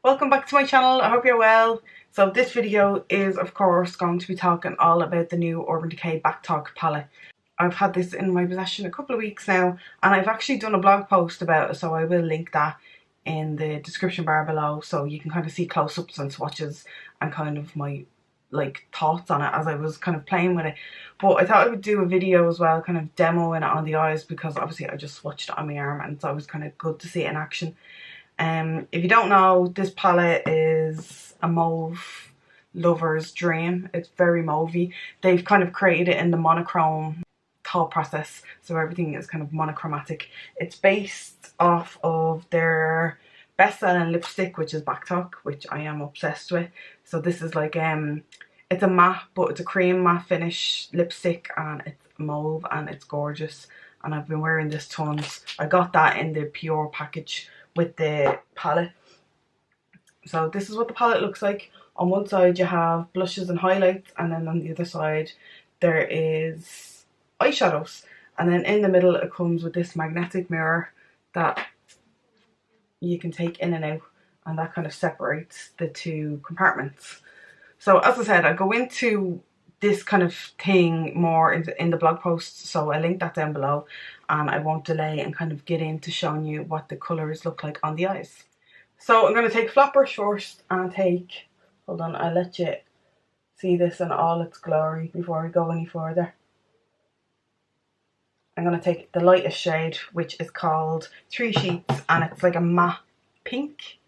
Welcome back to my channel. I hope you're well. So this video is of course going to be talking all about the new Urban Decay BackTalk palette. I've had this in my possession a couple of weeks now, and I've actually done a blog post about it, so I will link that in the description bar below so you can kind of see close-ups and swatches and kind of my thoughts on it as I was kind of playing with it. But I thought I would do a video as well, kind of demoing it on the eyes, because obviously I just swatched it on my arm and it's always kind of good to see it in action. If you don't know, this palette is a mauve lover's dream. It's very mauvey. They've kind of created it in the monochrome thought process, so everything is kind of monochromatic. It's based off of their best-selling lipstick, which is BackTalk, which I am obsessed with. So this is like it's a matte, but it's a cream matte finish lipstick, and it's mauve and it's gorgeous, and I've been wearing this tons. I got that in the pure package with the palette. So this is what the palette looks like. On one side you have blushes and highlights, and then on the other side there is eyeshadows, and then in the middle it comes with this magnetic mirror that you can take in and out, and that kind of separates the two compartments. So as I said, I go into this kind of thing more in the blog post, so I'll link that down below, and I won't delay and kind of get into showing you what the colours look like on the eyes. So I'm going to take a flat brush first and take, hold on, I'll let you see this in all its glory before we go any further. I'm going to take the lightest shade, which is called Three Sheets, and it's like a matte pink.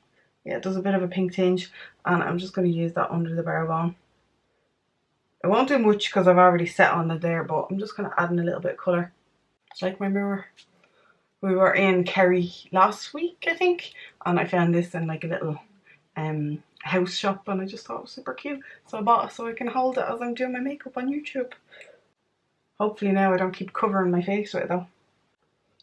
Yeah, it does a bit of a pink tinge, and I'm just going to use that under the brow bone. I won't do much because I've already set on it there, but I'm just going to add in a little bit of colour. It's like my mirror. We were in Kerry last week, I think, and I found this in like a little house shop, and I just thought it was super cute. So I bought it so I can hold it as I'm doing my makeup on YouTube. Hopefully now I don't keep covering my face with it though.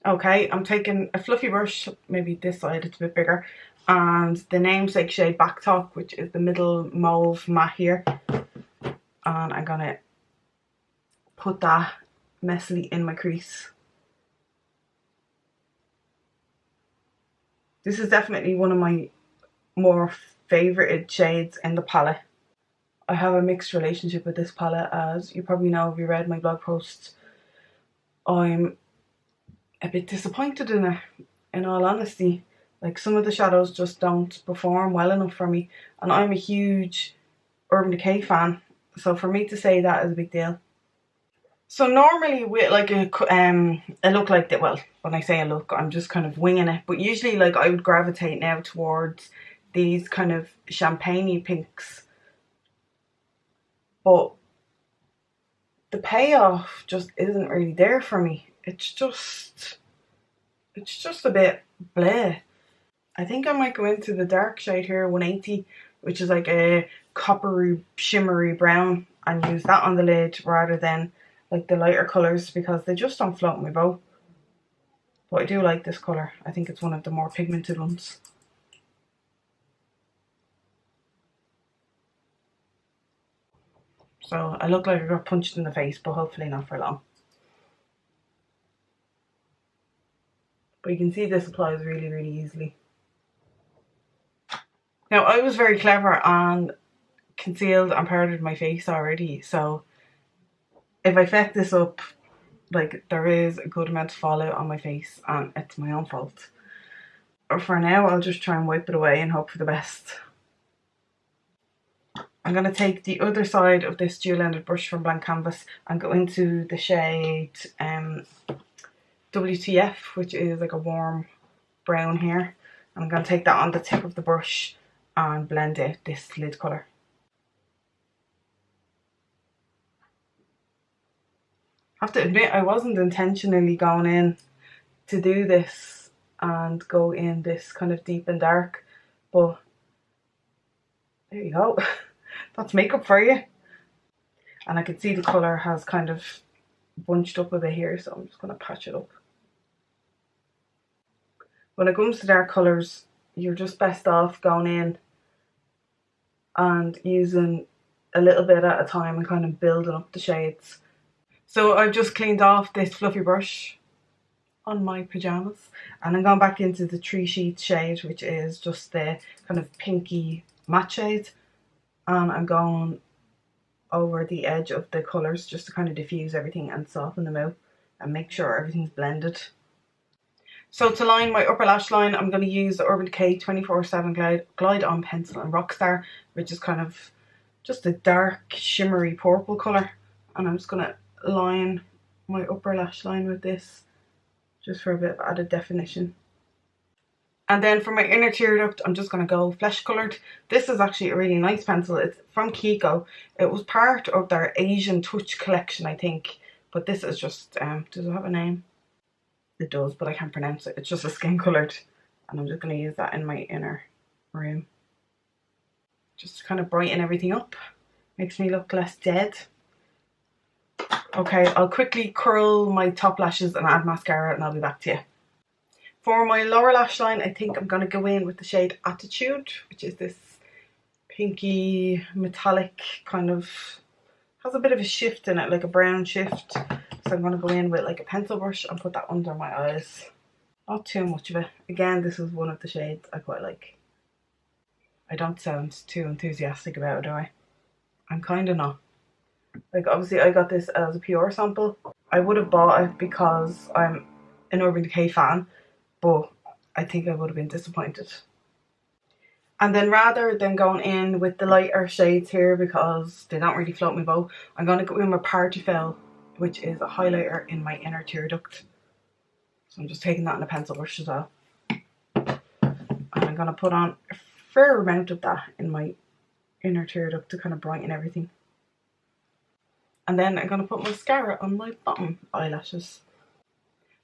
Okay, I'm taking a fluffy brush, maybe this side it's a bit bigger, and the namesake shade BackTalk, which is the middle mauve matte here. And I'm gonna put that messily in my crease. This is definitely one of my more favoured shades in the palette. I have a mixed relationship with this palette, as you probably know if you read my blog posts. I'm a bit disappointed in it, in all honesty. Like, some of the shadows just don't perform well enough for me, and I'm a huge Urban Decay fan. So for me to say that is a big deal. So normally with like a look like that, well, when I say a look, I'm just kind of winging it. But usually like I would gravitate now towards these kind of champagne-y pinks. But the payoff just isn't really there for me. It's just a bit bleh. I think I might go into the dark shade here, 180, which is like a coppery shimmery brown, and use that on the lid rather than like the lighter colours, because they just don't float my boat. But I do like this colour. I think it's one of the more pigmented ones. So I look like I got punched in the face, but hopefully not for long. But you can see this applies really, really easily. Now, I was very clever and concealed and powdered my face already, so if I feck this up, like, there is a good amount of fallout on my face, and it's my own fault. Or for now, I'll just try and wipe it away and hope for the best. I'm going to take the other side of this dual-ended brush from Blank Canvas and go into the shade WTF, which is like a warm brown here. And I'm going to take that on the tip of the brush and blend out this lid colour. I have to admit, I wasn't intentionally going in to do this and go in this kind of deep and dark, but there you go. That's makeup for you. And I can see the colour has kind of bunched up a bit here, so I'm just going to patch it up. When it comes to dark colours, you're just best off going in and using a little bit at a time and kind of building up the shades. So I've just cleaned off this fluffy brush, on my pyjamas. And I'm going back into the Three Sheets shade, which is just the kind of pinky matte shade. And I'm going over the edge of the colours just to kind of diffuse everything and soften them out and make sure everything's blended. So to line my upper lash line, I'm going to use the Urban Decay 24/7 Glide On Pencil in Rockstar, which is kind of just a dark shimmery purple colour. And I'm just going to line my upper lash line with this, just for a bit of added definition. And then for my inner tear duct, I'm just going to go flesh coloured. This is actually a really nice pencil. It's from Kiko. It was part of their Asian Touch collection, I think. But this is just, does it have a name? It does, but I can't pronounce it. It's just a skin coloured. And I'm just going to use that in my inner room. Just to kind of brighten everything up. Makes me look less dead. Okay, I'll quickly curl my top lashes and add mascara and I'll be back to you. For my lower lash line, I think I'm going to go in with the shade Attitude, which is this pinky metallic kind of, has a bit of a shift in it, like a brown shift. So I'm going to go in with like a pencil brush and put that under my eyes. Not too much of it. Again, this is one of the shades I quite like. I don't sound too enthusiastic about it, do I? I'm kind of not. Like, obviously I got this as a PR sample. I would have bought it because I'm an Urban Decay fan, but I think I would have been disappointed. And then rather than going in with the lighter shades here because they don't really float my boat, I'm going to go in with Party Foul, which is a highlighter in my inner tear duct. So I'm just taking that in a pencil brush as well. And I'm going to put on a fair amount of that in my inner tear duct to kind of brighten everything. And then I'm going to put mascara on my bottom eyelashes.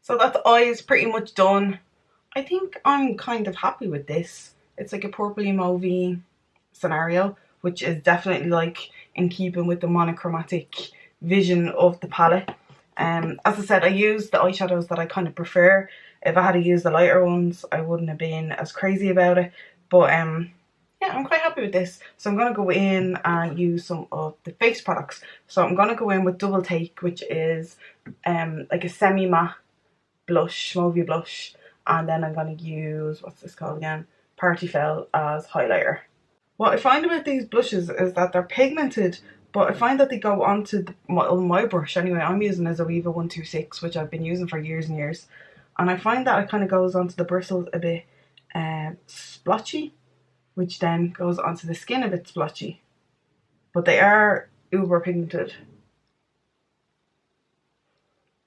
So that eye is pretty much done. I think I'm kind of happy with this. It's like a purpley mauvey scenario, which is definitely like in keeping with the monochromatic vision of the palette. As I said, I use the eyeshadows that I kind of prefer. If I had to use the lighter ones, I wouldn't have been as crazy about it. But yeah, I'm quite happy with this. So I'm going to go in and use some of the face products. So I'm going to go in with Double Take, which is like a semi-matte blush, mauvey blush. And then I'm going to use, what's this called again? Party Foul as highlighter. What I find about these blushes is that they're pigmented, but I find that they go onto my brush anyway. I'm using a Zoeva 126, which I've been using for years and years. And I find that it kind of goes onto the bristles a bit splotchy, which then goes onto the skin a bit splotchy. But they are uber pigmented.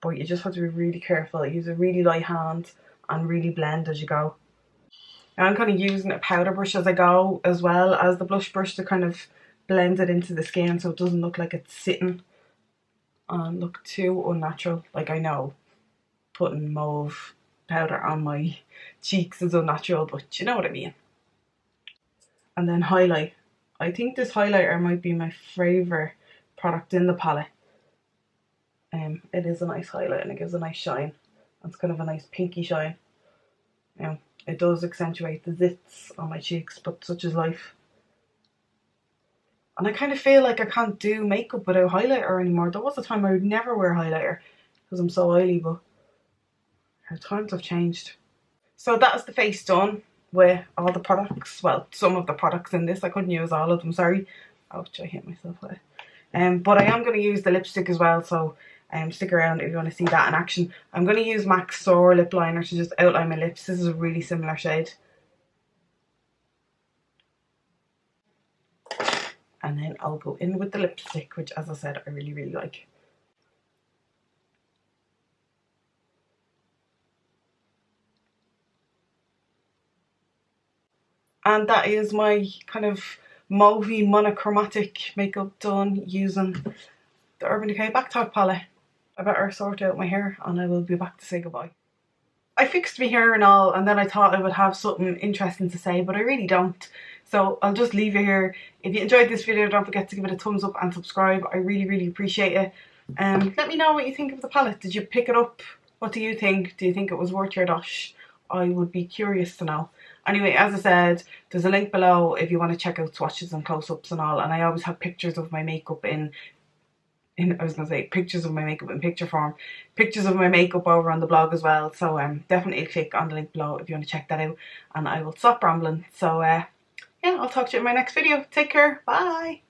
But you just have to be really careful. Use a really light hand and really blend as you go. Now I'm kind of using a powder brush as I go, as well as the blush brush, to kind of blend it into the skin so it doesn't look like it's sitting and look too unnatural. Like, I know putting mauve powder on my cheeks is unnatural, but you know what I mean. And then highlight. I think this highlighter might be my favourite product in the palette. It is a nice highlight and it gives a nice shine. It's kind of a nice pinky shine. Now, it does accentuate the zits on my cheeks, but such is life. And I kind of feel like I can't do makeup without highlighter anymore. There was a time I would never wear highlighter because I'm so oily, but our times have changed. So that's the face done with all the products. Well, some of the products in this. I couldn't use all of them, sorry. Ouch, I hit myself with it. But I am going to use the lipstick as well, so stick around if you want to see that in action. I'm going to use MAC Store lip liner to just outline my lips. This is a really similar shade. And then I'll go in with the lipstick, which, as I said, I really, really like. And that is my kind of mauvey monochromatic makeup done using the Urban Decay BackTalk palette. I better sort out my hair and I will be back to say goodbye. I fixed my hair and all, and then I thought I would have something interesting to say, but I really don't. So I'll just leave it here. If you enjoyed this video, don't forget to give it a thumbs up and subscribe. I really, really appreciate it. Let me know what you think of the palette. Did you pick it up? What do you think? Do you think it was worth your dosh? I would be curious to know. Anyway, as I said, there's a link below if you want to check out swatches and close-ups and all. And I always have pictures of my makeup in I was going to say pictures of my makeup in picture form, pictures of my makeup over on the blog as well. So definitely click on the link below if you want to check that out, and I will stop rambling. So yeah, I'll talk to you in my next video. Take care. Bye.